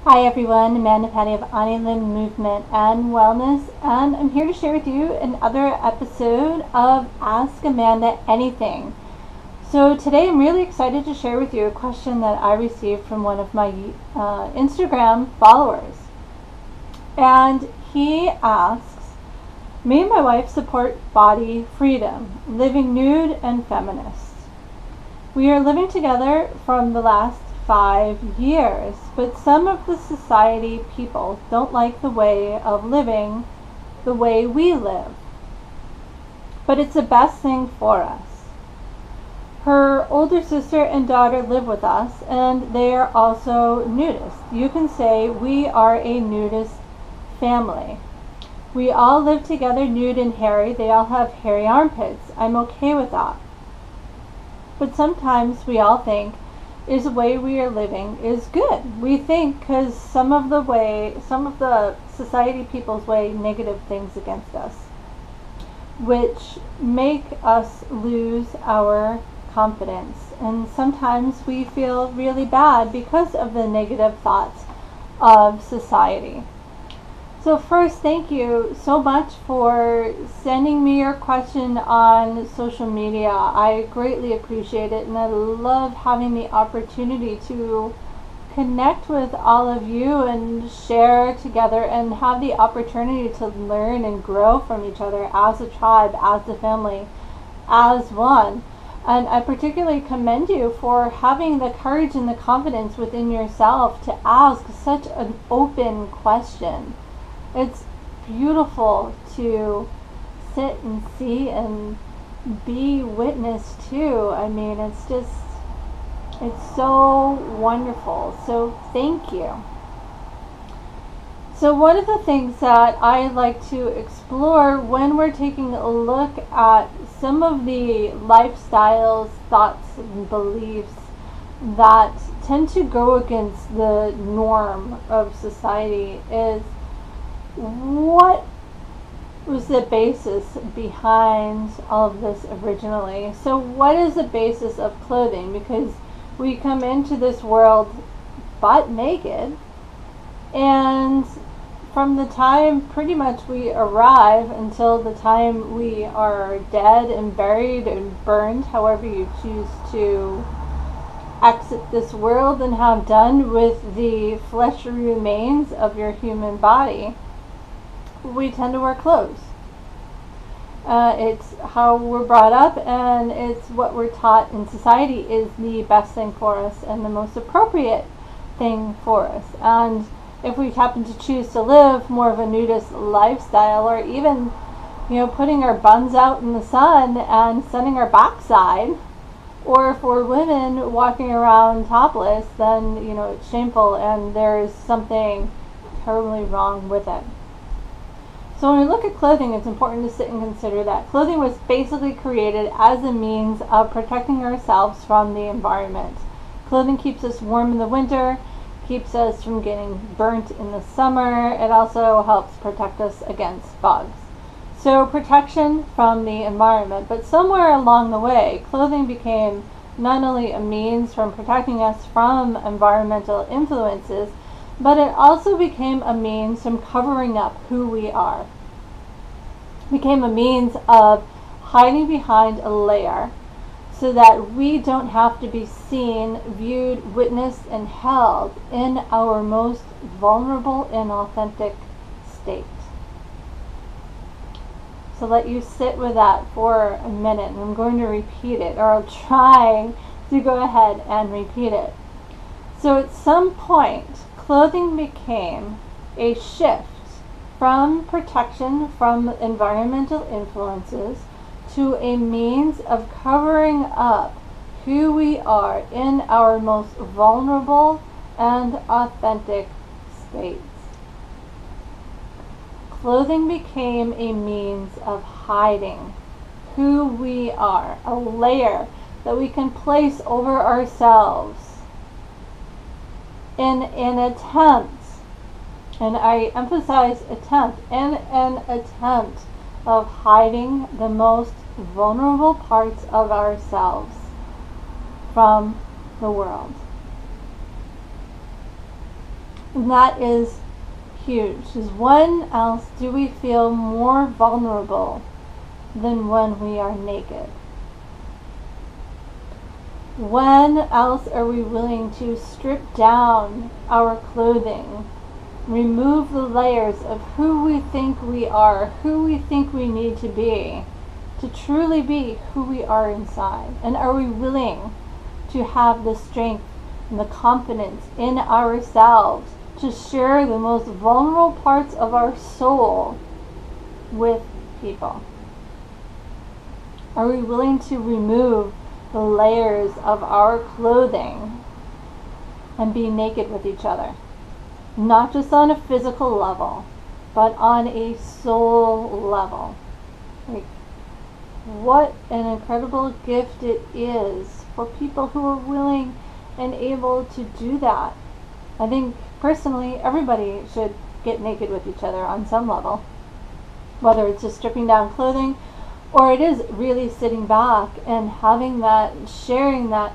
Hi everyone, Amanda Patti of Limb Movement and Wellness, and I'm here to share with you another episode of Ask Amanda Anything. So today I'm really excited to share with you a question that I received from one of my Instagram followers. And he asks, me and my wife support body freedom, living nude and feminist. We are living together from the last 5 years, but some of the society people don't like the way of living the way we live. But it's the best thing for us. Her older sister and daughter live with us, and they are also nudists. You can say we are a nudist family. We all live together nude and hairy. They all have hairy armpits. I'm okay with that. But sometimes we all think is the way we are living is good. We think because some of the society people's way negative things against us, which make us lose our confidence. And sometimes we feel really bad because of the negative thoughts of society. So first, thank you so much for sending me your question on social media. I greatly appreciate it, and I love having the opportunity to connect with all of you and share together and have the opportunity to learn and grow from each other as a tribe, as a family, as one. And I particularly commend you for having the courage and the confidence within yourself to ask such an open question. It's beautiful to sit and see and be witness to. I mean, it's so wonderful. So thank you. So one of the things that I like to explore when we're taking a look at some of the lifestyles, thoughts, and beliefs that tend to go against the norm of society is, what was the basis behind all of this originally? So what is the basis of clothing? Because we come into this world butt naked, and from the time pretty much we arrive until the time we are dead and buried and burned, however you choose to exit this world and have done with the fleshy remains of your human body, we tend to wear clothes. It's how we're brought up, and it's what we're taught in society is the best thing for us and the most appropriate thing for us. And if we happen to choose to live more of a nudist lifestyle, or even, putting our buns out in the sun and sunning our backside, or if we're women walking around topless, then, it's shameful and there's something terribly wrong with it. So when we look at clothing, it's important to sit and consider that clothing was basically created as a means of protecting ourselves from the environment. Clothing keeps us warm in the winter, keeps us from getting burnt in the summer. It also helps protect us against bugs. So protection from the environment. But somewhere along the way, clothing became not only a means from protecting us from environmental influences, but it also became a means from covering up who we are. It became a means of hiding behind a layer so that we don't have to be seen, viewed, witnessed, and held in our most vulnerable and authentic state. So let you sit with that for a minute, and I'm going to repeat it, or I'll try to go ahead and repeat it. So at some point, clothing became a shift from protection from environmental influences to a means of covering up who we are in our most vulnerable and authentic states. Clothing became a means of hiding who we are, a layer that we can place over ourselves in an attempt, and I emphasize attempt, in an attempt of hiding the most vulnerable parts of ourselves from the world. And that is huge. Because when else do we feel more vulnerable than when we are naked? When else are we willing to strip down our clothing, remove the layers of who we think we are, who we think we need to be, to truly be who we are inside? And are we willing to have the strength and the confidence in ourselves to share the most vulnerable parts of our soul with people? Are we willing to remove the layers of our clothing and be naked with each other? Not just on a physical level, but on a soul level. Like, what an incredible gift it is for people who are willing and able to do that. I think personally everybody should get naked with each other on some level, whether it's just stripping down clothing or it is really sitting back and having that, sharing that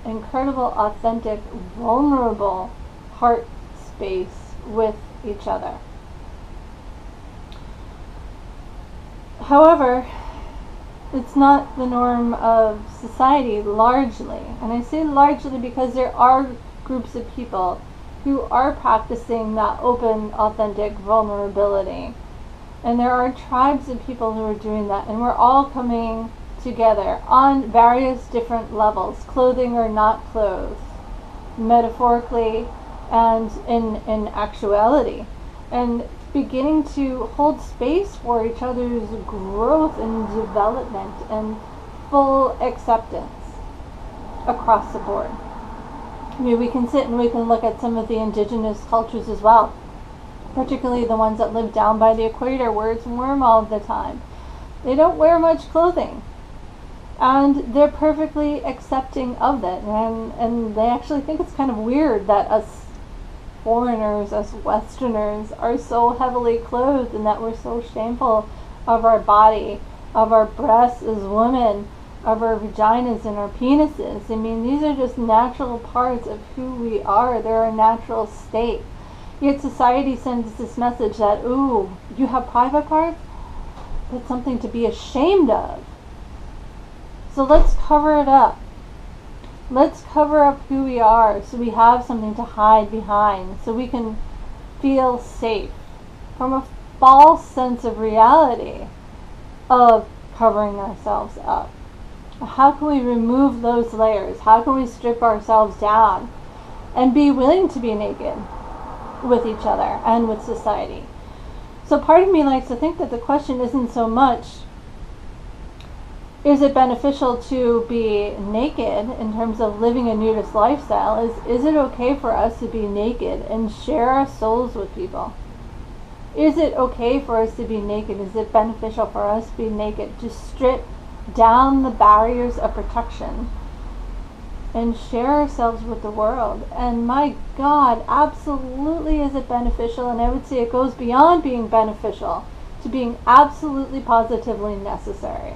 incredible, authentic, vulnerable heart space with each other. However, it's not the norm of society largely. And I say largely because there are groups of people who are practicing that open, authentic vulnerability. And there are tribes of people who are doing that. And we're all coming together on various different levels, clothing or not clothed, metaphorically and in actuality. And beginning to hold space for each other's growth and development and full acceptance across the board. I mean, we can sit and we can look at some of the indigenous cultures as well, particularly the ones that live down by the equator where it's warm all the time. They don't wear much clothing, and they're perfectly accepting of that, and they actually think it's kind of weird that us foreigners, us Westerners, are so heavily clothed and that we're so shameful of our body, of our breasts as women, of our vaginas and our penises. I mean, these are just natural parts of who we are. They're our natural state. Yet society sends us this message that, ooh, you have private parts? That's something to be ashamed of. So let's cover it up. Let's cover up who we are so we have something to hide behind, so we can feel safe from a false sense of reality of covering ourselves up. How can we remove those layers? How can we strip ourselves down and be willing to be naked with each other and with society? So part of me likes to think that the question isn't so much, is it beneficial to be naked in terms of living a nudist lifestyle? Is it okay for us to be naked and share our souls with people? Is it okay for us to be naked? Is it beneficial for us to be naked, to strip down the barriers of protection and share ourselves with the world? And my God, absolutely is it beneficial, and I would say it goes beyond being beneficial to being absolutely positively necessary.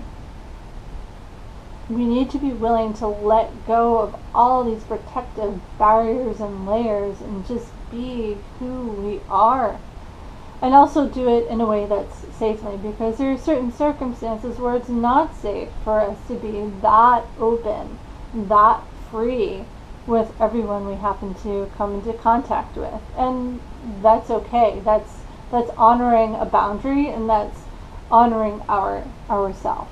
We need to be willing to let go of all these protective barriers and layers and just be who we are. And also do it in a way that's safely, because there are certain circumstances where it's not safe for us to be that open, that free with everyone we happen to come into contact with. And that's okay. That's honoring a boundary, and that's honoring ourself.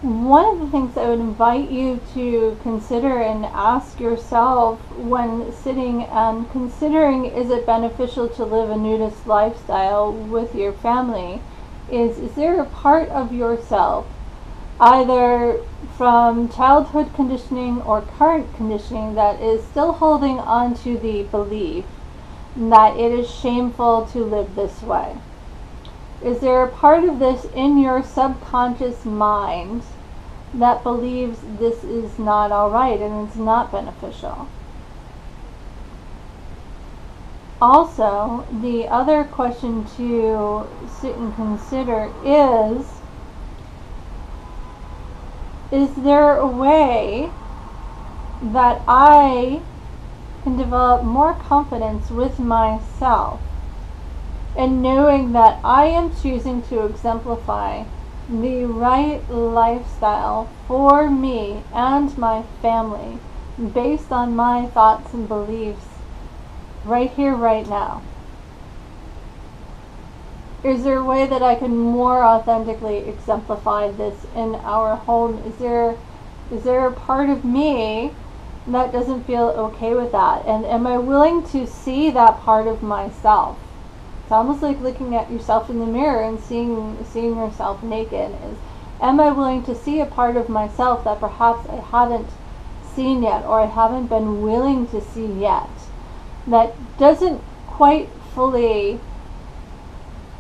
One of the things I would invite you to consider and ask yourself when sitting and considering, is it beneficial to live a nudist lifestyle with your family, is there a part of yourself, either from childhood conditioning or current conditioning, that is still holding on to the belief that it is shameful to live this way? Is there a part of this in your subconscious mind that believes this is not all right and it's not beneficial? Also, the other question to sit and consider is there a way that I can develop more confidence with myself and knowing that I am choosing to exemplify the right lifestyle for me and my family based on my thoughts and beliefs right here, right now. Is there a way that I can more authentically exemplify this in our home? Is there a part of me that doesn't feel okay with that? And am I willing to see that part of myself? It's almost like looking at yourself in the mirror and seeing yourself naked. Am I willing to see a part of myself that perhaps I haven't seen yet, or I haven't been willing to see yet, that doesn't quite fully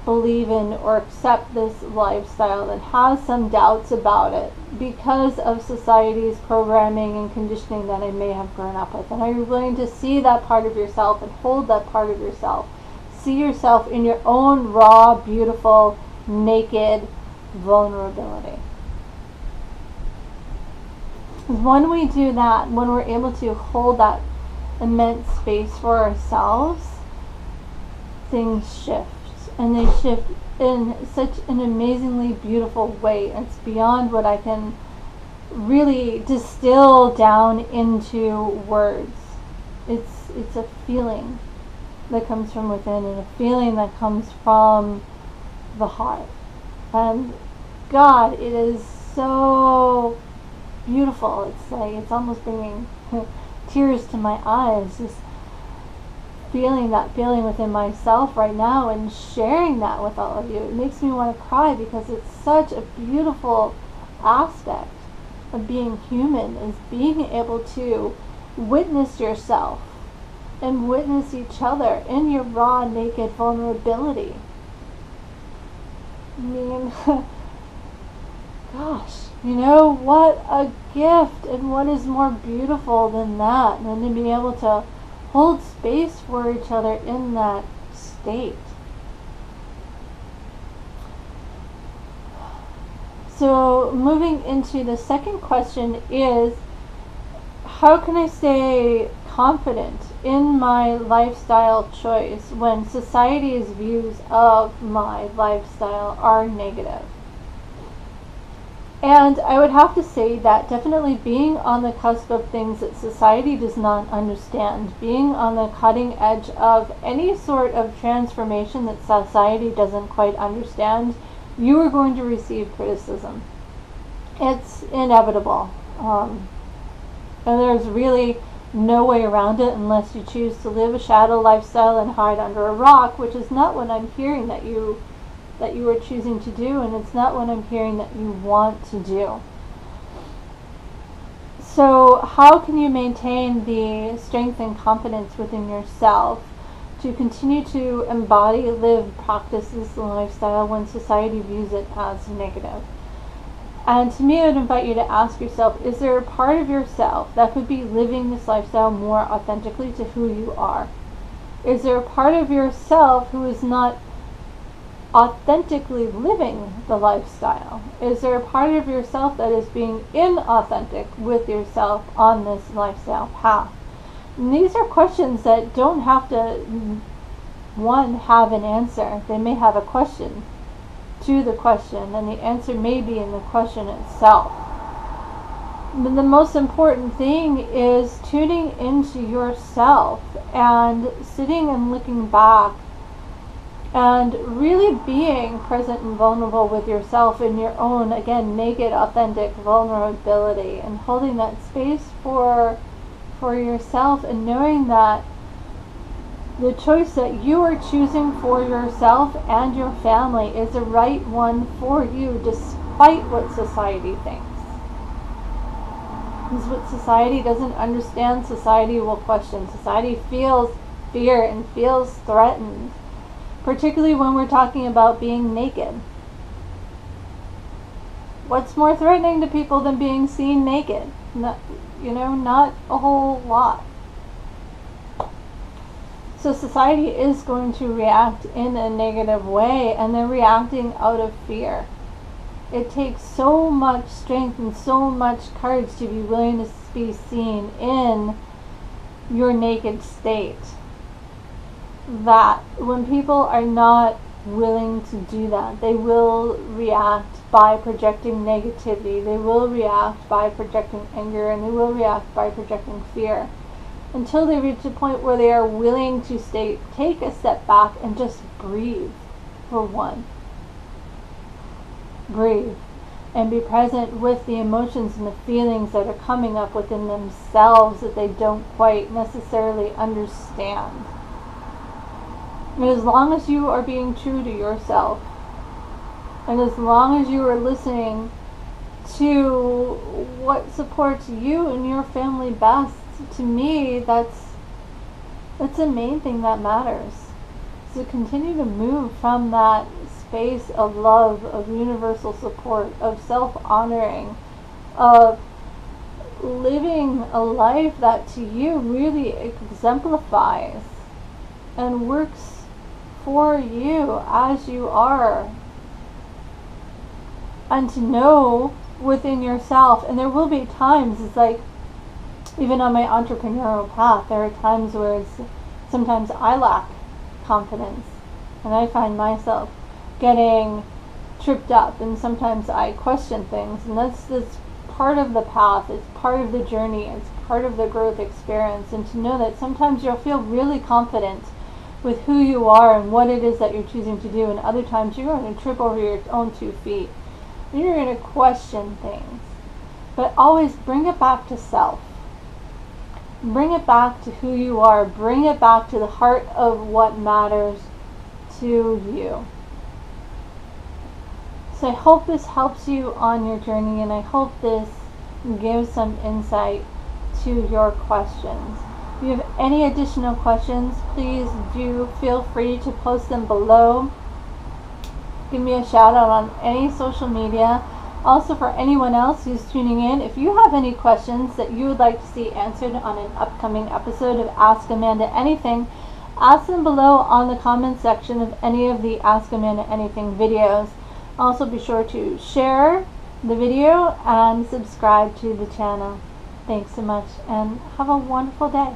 believe in or accept this lifestyle, that has some doubts about it because of society's programming and conditioning that I may have grown up with? And are you willing to see that part of yourself and hold that part of yourself? See yourself in your own raw, beautiful, naked vulnerability. When we do that, when we're able to hold that immense space for ourselves, things shift. And they shift in such an amazingly beautiful way. It's beyond what I can really distill down into words. It's a feeling that comes from within, and a feeling that comes from the heart. And God, it is so beautiful. It's almost bringing tears to my eyes, just feeling that feeling within myself right now and sharing that with all of you. It makes me want to cry because it's such a beautiful aspect of being human, is being able to witness yourself and witness each other in your raw, naked vulnerability. I mean, gosh, what a gift, and what is more beautiful than that, than to be able to hold space for each other in that state. So moving into the second question is, how can I stay confident in my lifestyle choice when society's views of my lifestyle are negative? And I would have to say that definitely being on the cusp of things that society does not understand, being on the cutting edge of any sort of transformation that society doesn't quite understand, you are going to receive criticism. It's inevitable. And there's really no way around it unless you choose to live a shadow lifestyle and hide under a rock, which is not what I'm hearing that you are choosing to do, and it's not what I'm hearing that you want to do. So how can you maintain the strength and confidence within yourself to continue to embody, live, practice this lifestyle when society views it as negative? And to me, I would invite you to ask yourself, is there a part of yourself that could be living this lifestyle more authentically to who you are? Is there a part of yourself who is not authentically living the lifestyle? Is there a part of yourself that is being inauthentic with yourself on this lifestyle path? And these are questions that don't have to, one, have an answer. They may have a question to the question, and the answer may be in the question itself. But the most important thing is tuning into yourself and sitting and looking back and really being present and vulnerable with yourself in your own, again, naked, authentic vulnerability, and holding that space for yourself, and knowing that the choice that you are choosing for yourself and your family is the right one for you, despite what society thinks. Because what society doesn't understand, society will question. Society feels fear and feels threatened, particularly when we're talking about being naked. What's more threatening to people than being seen naked? Not a whole lot. So society is going to react in a negative way, and they're reacting out of fear. It takes so much strength and so much courage to be willing to be seen in your naked state. That when people are not willing to do that, they will react by projecting negativity, they will react by projecting anger, and they will react by projecting fear, until they reach a point where they are willing to take a step back and just breathe for one. Breathe and be present with the emotions and the feelings that are coming up within themselves that they don't quite necessarily understand. And as long as you are being true to yourself, and as long as you are listening to what supports you and your family best, to me, that's the main thing that matters. So continue to move from that space of love, of universal support, of self-honoring, of living a life that to you really exemplifies and works for you as you are. And to know within yourself, and there will be times, it's like, even on my entrepreneurial path, there are times where sometimes I lack confidence, and I find myself getting tripped up, and sometimes I question things, and that's part of the path, it's part of the journey, it's part of the growth experience. And to know that sometimes you'll feel really confident with who you are and what it is that you're choosing to do, and other times you're going to trip over your own 2 feet, and you're going to question things. But always bring it back to self. Bring it back to who you are. Bring it back to the heart of what matters to you. So I hope this helps you on your journey, and I hope this gives some insight to your questions. If you have any additional questions, please do feel free to post them below. Give me a shout out on any social media. Also, for anyone else who's tuning in, if you have any questions that you would like to see answered on an upcoming episode of Ask Amanda Anything, ask them below on the comment section of any of the Ask Amanda Anything videos. Also, be sure to share the video and subscribe to the channel. Thanks so much, and have a wonderful day.